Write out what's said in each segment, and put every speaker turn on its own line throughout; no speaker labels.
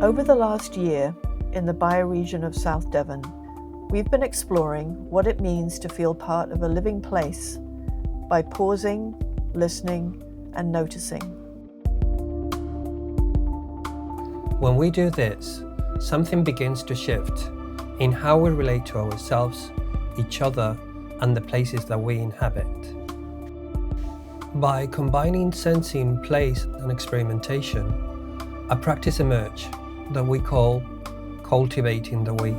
Over the last year, in the bioregion of South Devon, we've been exploring what it means to feel part of a living place by pausing, listening, and noticing.
When we do this, something begins to shift in how we relate to ourselves, each other, and the places that we inhabit. By combining sensing, place, and experimentation, a practice emerged that we call Cultivating the We.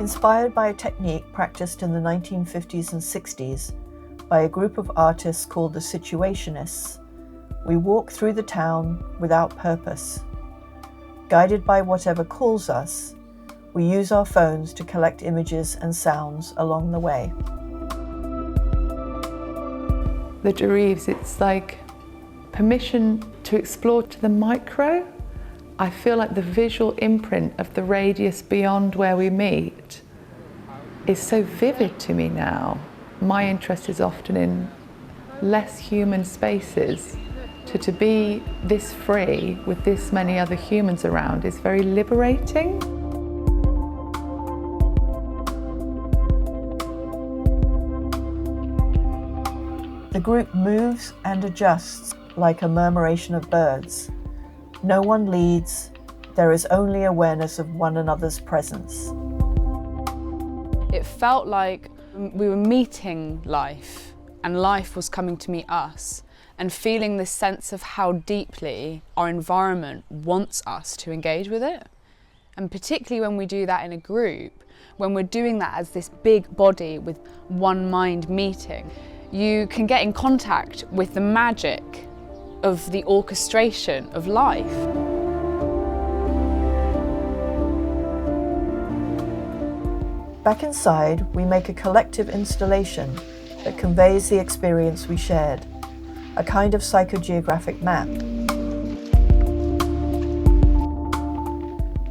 Inspired by a technique practiced in the 1950s and 60s by a group of artists called the Situationists, we walk through the town without purpose. Guided by whatever calls us, we use our phones to collect images and sounds along the way.
The Derives, it's like permission to explore to the micro. I feel like the visual imprint of the radius beyond where we meet is so vivid to me now. My interest is often in less human spaces. To be this free with this many other humans around is very liberating.
The group moves and adjusts like a murmuration of birds. No one leads, there is only awareness of one another's presence.
It felt like we were meeting life and life was coming to meet us, and feeling this sense of how deeply our environment wants us to engage with it. And particularly when we do that in a group, when we're doing that as this big body with one mind meeting, you can get in contact with the magic of the orchestration of life.
Back inside, we make a collective installation that conveys the experience we shared, a kind of psychogeographic map.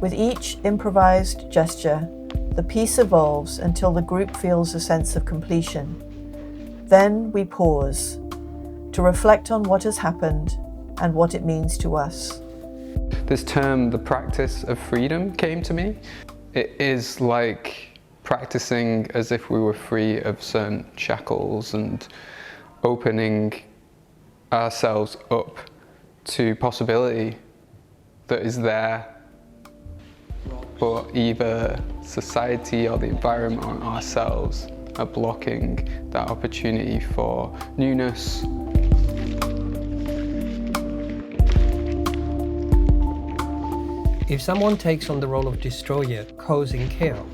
With each improvised gesture, the piece evolves until the group feels a sense of completion. Then we pause to reflect on what has happened and what it means to us.
This term, the practice of freedom, came to me. It is like practicing as if we were free of certain shackles and opening ourselves up to possibility that is there, but either society or the environment or ourselves are blocking that opportunity for newness.
If someone takes on the role of destroyer, causing chaos,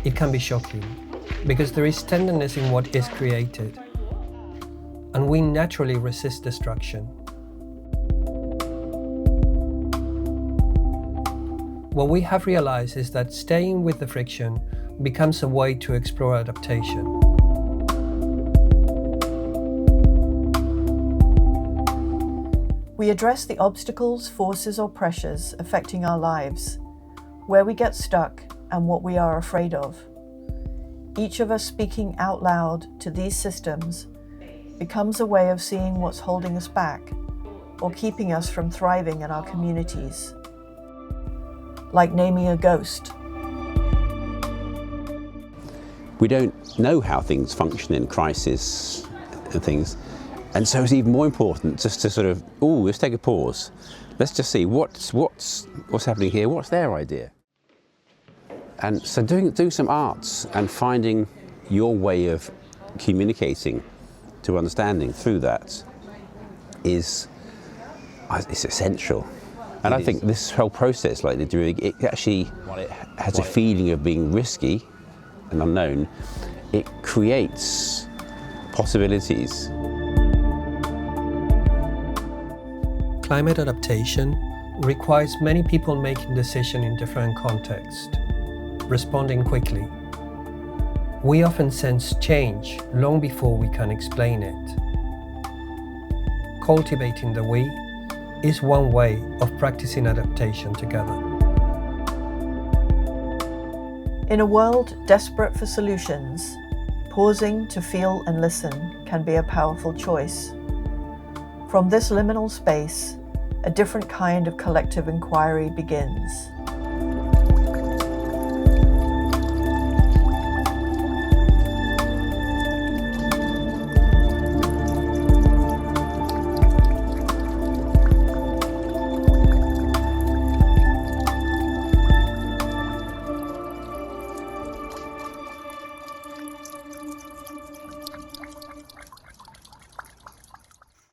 it can be shocking, because there is tenderness in what is created, and we naturally resist destruction. What we have realized is that staying with the friction becomes a way to explore adaptation.
We address the obstacles, forces, or pressures affecting our lives, where we get stuck and what we are afraid of. Each of us speaking out loud to these systems becomes a way of seeing what's holding us back or keeping us from thriving in our communities. Like naming a ghost.
We don't know how things function in crisis and things, and so it's even more important just to sort of, let's take a pause. Let's just see what's happening here, what's their idea? And so doing some arts and finding your way of communicating to understanding through that it's essential. And I think this whole process, like the doing, it actually, while it has a feeling of being risky and unknown, it creates possibilities.
Climate adaptation requires many people making decisions in different contexts, responding quickly. We often sense change long before we can explain it. Cultivating the we is one way of practicing adaptation together.
In a world desperate for solutions, pausing to feel and listen can be a powerful choice. From this liminal space, a different kind of collective inquiry begins.